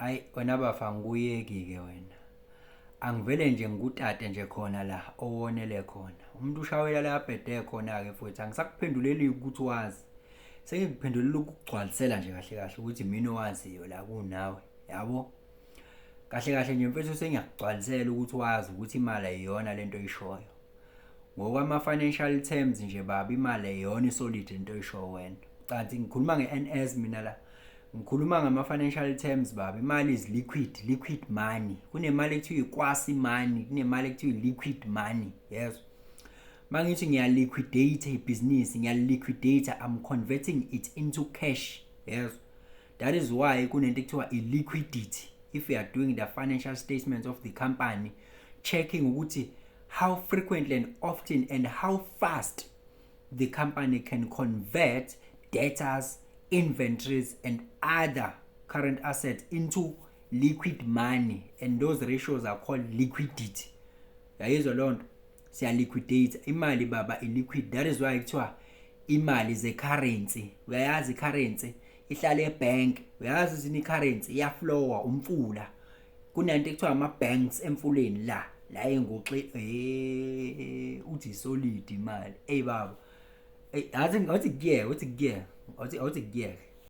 Hayi wena bafa ngikuyeki-ke wena. Angivele nje ngikutate nje khona la owonele khona. Umuntu ushawela la abhede khona-ke futhi angisakuphenduleli ukuthi wazi. Sengikuphendulela ukugcwalisela nje kahle kahle ukuthi mina owaziyo la kunawe. Yabo? Kahle kahle nje mfethu sengiyakugcwalisela ukuthi wazi ukuthi imali ayiyona lento oyishoyo. Ngokwama-financial terms nje baba imali ayiyona isolid into oyisho wena. Canti ngikhuluma nge-NS mina la. Ngikhuluma ngama-financial terms baba imali is liquid money. Kunemali ekuthiwa ikwasi money, kunemali ekuthiwa liquid money. Yes. Mangithi ngiyaliquidate ibhizinisi, ngiyaliquidate, I'm converting it into cash. Yes. That is why kunento ekuthiwa liquidity. If you are doing the financial statements of the company, checking ukuthi how frequently and often and how fast the company can convert debtors, inventories and other current assets into liquid money, and those ratios are called liquidity. Yayizwa lonto siya liquidate imali baba illiquid. That is why kuthiwa imali ze currency. Uyayazi currency ihlala ebank, uyazi zini currency iyaflowa umfula. Kunento ekuthiwa ama banks emfuleni la engoxe uthi solid imali. Baba yazi ngathi kuyeke